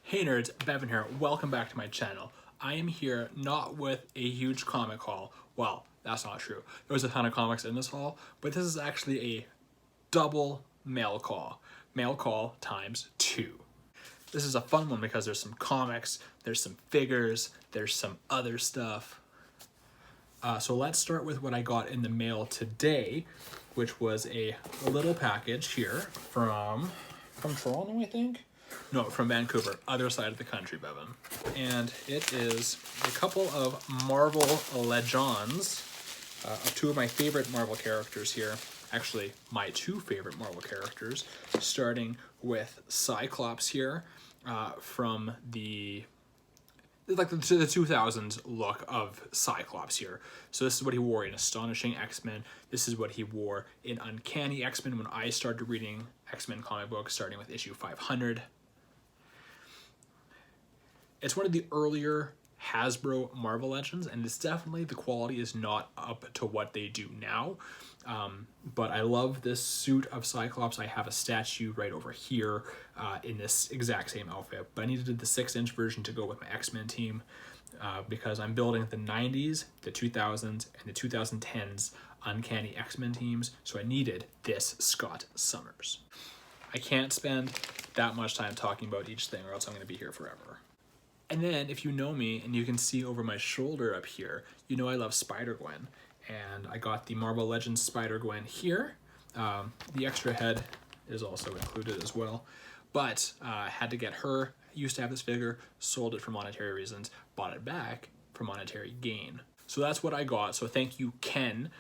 Hey nerds, Bevan here. Welcome back to my channel. I am here not with a huge comic haul. Well, that's not true. There was a ton of comics in this haul, but this is actually a double mail call. Mail call times 2. This is a fun one because there's some comics, there's some figures, there's some other stuff. So let's start with what I got in the mail today, which was a little package here from Toronto, I think? No, from Vancouver, other side of the country, Bevan. And it is a couple of Marvel Legends, of two of my favorite Marvel characters here. Actually, my two favorite Marvel characters, starting with Cyclops here, from the 2000s look of Cyclops here. So this is what he wore in Astonishing X-Men. This is what he wore in Uncanny X-Men when I started reading X-Men comic books, starting with issue 500. It's one of the earlier Hasbro Marvel Legends, and it's definitely, the quality is not up to what they do now. But I love this suit of Cyclops. I have a statue right over here in this exact same outfit, but I needed the 6-inch version to go with my X-Men team because I'm building the 90s, the 2000s, and the 2010s Uncanny X-Men teams, so I needed this Scott Summers. I can't spend that much time talking about each thing or else I'm going to be here forever. And then, if you know me, and you can see over my shoulder up here, you know I love Spider-Gwen. And I got the Marvel Legends Spider-Gwen here. The extra head is also included as well. But I had to get her. I used to have this figure, sold it for monetary reasons, bought it back for monetary gain. So that's what I got. So thank you, Ken,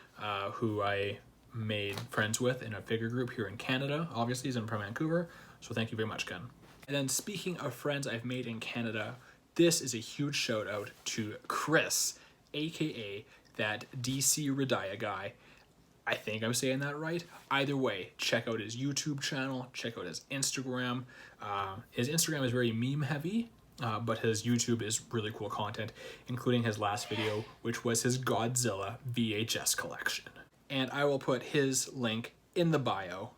who I made friends with in a figure group here in Canada. Obviously, he's from Vancouver. So thank you very much, Ken. And then speaking of friends I've made in Canada, this is a huge shout out to Chris, aka that DC Radia guy. I think I'm saying that right. Either way, check out his YouTube channel, check out his Instagram. His Instagram is very meme heavy, but his YouTube is really cool content, including his last video, which was his Godzilla VHS collection. And I will put his link in the bio,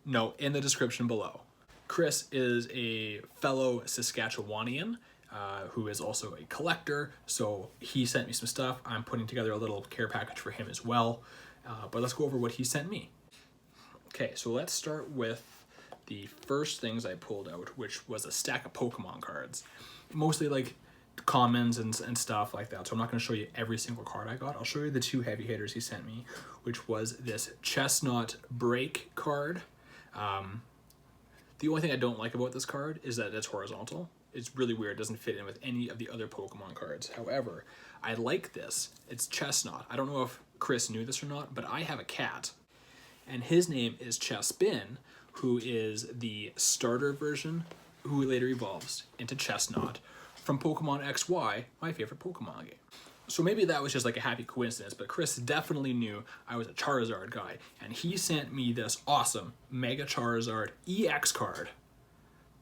no, in the description below. Chris is a fellow Saskatchewanian, who is also a collector, so he sent me some stuff. I'm putting together a little care package for him as well, but let's go over what he sent me. Okay, so let's start with the first things I pulled out, which was a stack of Pokemon cards. Mostly like commons and stuff like that, so I'm not going to show you every single card I got. I'll show you the two heavy hitters he sent me, which was this Chestnut Break card. The only thing I don't like about this card is that it's horizontal. It's really weird. It doesn't fit in with any of the other Pokemon cards. However, I like this. It's Chestnut. I don't know if Chris knew this or not, but I have a cat, and his name is Chespin, who is the starter version, who later evolves into Chestnut from Pokemon XY, my favorite Pokemon game. So maybe that was just like a happy coincidence, but Chris definitely knew I was a Charizard guy, and he sent me this awesome Mega Charizard EX card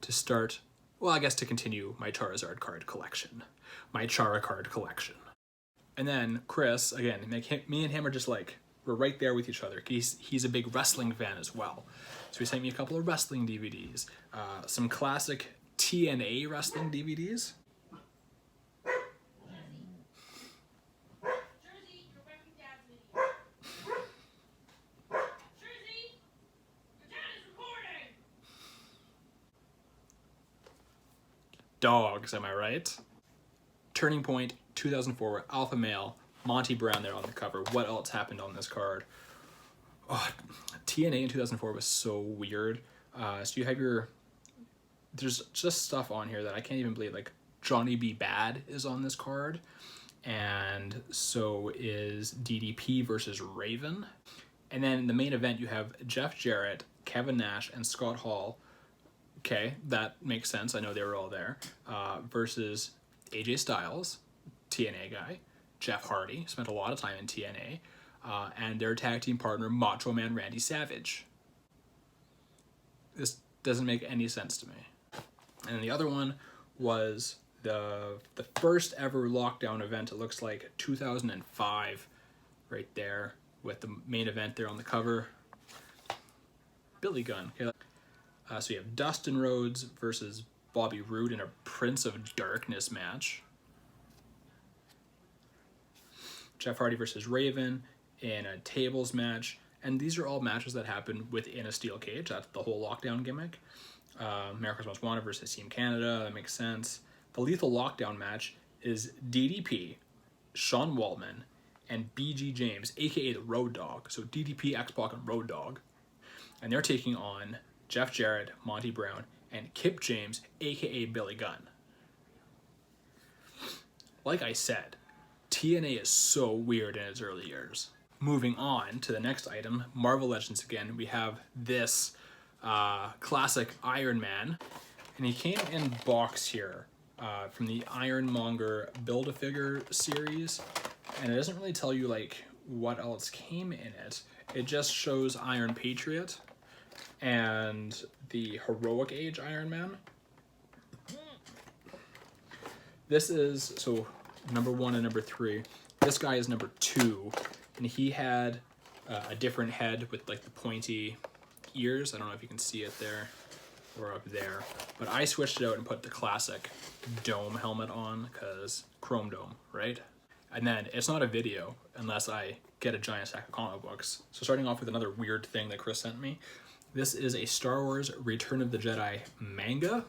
to start, well, I guess to continue my Charizard card collection, my Chara card collection. And then Chris, again, me and him are just like, we're right there with each other. He's a big wrestling fan as well. So he sent me a couple of wrestling DVDs, some classic TNA wrestling DVDs. Dogs, am I right? Turning Point 2004, Alpha Male, Monty Brown there on the cover. What else happened on this card? Oh, TNA in 2004 was so weird. So you have there's just stuff on here that I can't even believe. Like Johnny B. Bad is on this card, and so is DDP versus Raven. And then in the main event, you have Jeff Jarrett, Kevin Nash, and Scott Hall. Okay, that makes sense. I know they were all there. Versus AJ Styles, TNA guy, Jeff Hardy, spent a lot of time in TNA, and their tag team partner, Macho Man Randy Savage. This doesn't make any sense to me. And then the other one was the first ever lockdown event. It looks like 2005, right there, with the main event there on the cover. Billy Gunn. Okay. So you have Dustin Rhodes versus Bobby Roode in a Prince of Darkness match. Jeff Hardy versus Raven in a tables match. And these are all matches that happen within a steel cage. That's the whole lockdown gimmick. America's Most Wanted versus Team Canada. That makes sense. The Lethal Lockdown match is DDP, Sean Waltman, and BG James, aka the Road Dogg. So DDP, X-Pac, and Road Dogg. And they're taking on Jeff Jarrett, Monty Brown, and Kip James, aka Billy Gunn. Like I said, TNA is so weird in its early years. Moving on to the next item, Marvel Legends again, we have this classic Iron Man. And he came in box here from the Ironmonger Build-A-Figure series. And it doesn't really tell you like what else came in it. It just shows Iron Patriot and the Heroic Age Iron Man. This is, so number 1 and number 3. This guy is number 2, and he had a different head with like the pointy ears. I don't know if you can see it there or up there, but I switched it out and put the classic dome helmet on because Chrome Dome, right? And then it's not a video unless I get a giant stack of comic books. So starting off with another weird thing that Chris sent me. This is a Star Wars Return of the Jedi manga,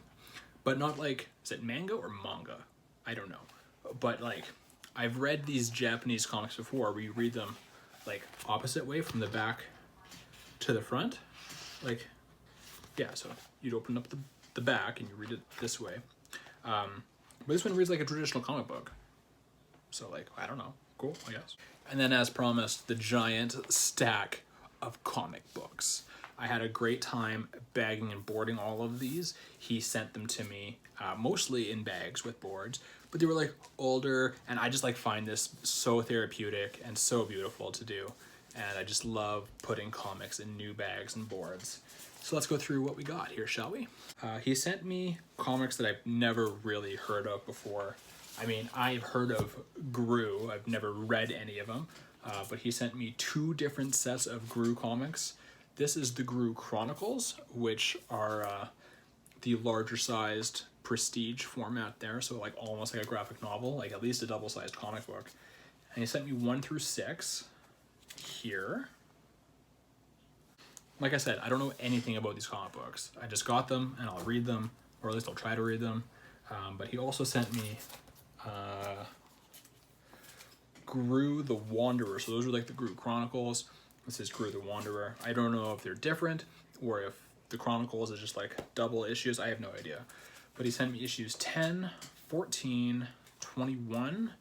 but not like, is it manga or manga? I don't know. But like, I've read these Japanese comics before where you read them like opposite way from the back to the front. Like, yeah, so you'd open up the back and you read it this way. But this one reads like a traditional comic book. So like, I don't know, cool, I guess. And then as promised, the giant stack of comic books. I had a great time bagging and boarding all of these. He sent them to me, mostly in bags with boards, but they were like older, and I just like find this so therapeutic and so beautiful to do. And I just love putting comics in new bags and boards. So let's go through what we got here, shall we? He sent me comics that I've never really heard of before. I mean, I've heard of Gru. I've never read any of them, but he sent me 2 different sets of Gru comics. This is the Gru Chronicles, which are the larger sized prestige format there, so like almost like a graphic novel, like at least a double-sized comic book. And he sent me 1 through 6 here. Like I said, I don't know anything about these comic books. I just got them and I'll read them, or at least I'll try to read them. But he also sent me Gru the Wanderer. So those are like the Gru Chronicles. This is Gru the Wanderer. I don't know if they're different or if the Chronicles is just like double issues. I have no idea. But he sent me issues 10, 14, 21,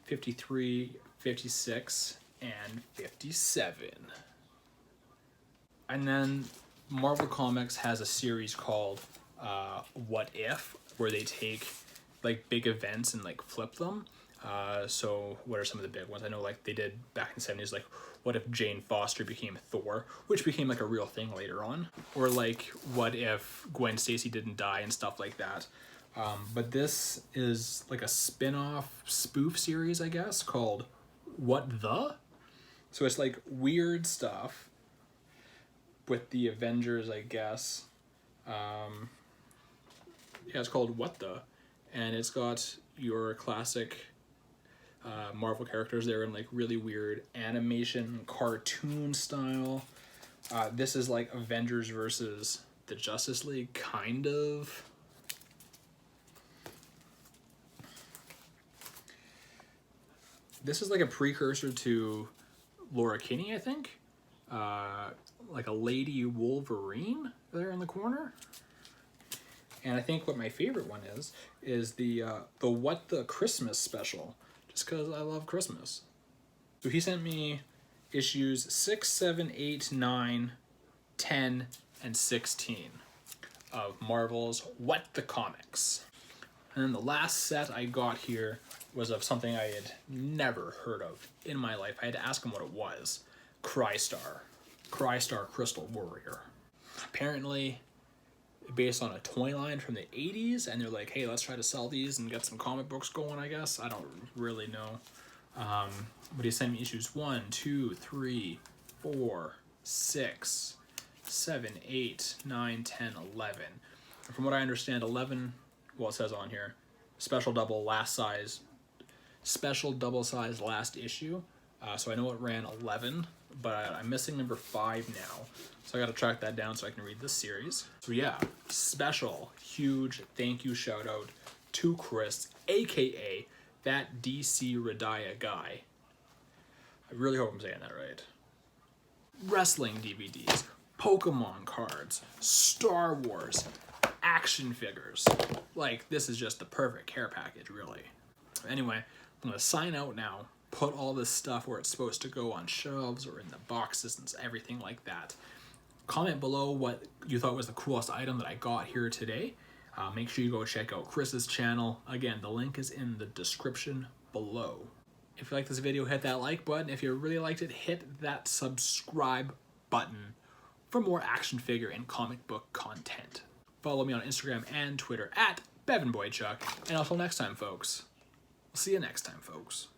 53, 56, and 57. And then Marvel Comics has a series called What If, where they take like big events and like flip them. So what are some of the big ones? I know like they did back in the 70s, like what if Jane Foster became Thor, which became like a real thing later on? Or like what if Gwen Stacy didn't die and stuff like that. But this is like a spin-off spoof series, I guess, called What the? So it's like weird stuff with the Avengers, I guess. Yeah, it's called What the? And it's got your classic Marvel characters there in like really weird animation, cartoon style. This is like Avengers versus the Justice League, kind of. This is like a precursor to Laura Kinney, I think. Like a Lady Wolverine there in the corner. And I think what my favorite one is the What the Christmas special, just because I love Christmas. So he sent me issues 6, 7, 8, 9, 10, and 16 of Marvel's What the Comics. And then the last set I got here was of something I had never heard of in my life. I had to ask him what it was. Crystar Crystal Warrior. Apparently based on a toy line from the 80s, and they're like, hey, let's try to sell these and get some comic books going, I guess. I don't really know. But he sent me issues 1, 2, 3, 4, 6, 7, 8, 9, 10, 11. And from what I understand, 11 well, it says on here, special double size last issue. So I know it ran 11, but I'm missing number 5 now. So I got to track that down so I can read this series. So yeah, special, huge thank you shout out to Chris, aka that DC Radiah guy. I really hope I'm saying that right. Wrestling DVDs, Pokemon cards, Star Wars, action figures. Like, this is just the perfect care package, really. Anyway, I'm gonna sign out now, put all this stuff where it's supposed to go on shelves or in the boxes and everything like that. Comment below what you thought was the coolest item that I got here today. Make sure you go check out Chris's channel. Again, the link is in the description below. If you like this video, hit that like button. If you really liked it, hit that subscribe button for more action figure and comic book content. Follow me on Instagram and Twitter at BevanBoyChuck. And until next time, folks. We'll see you next time, folks.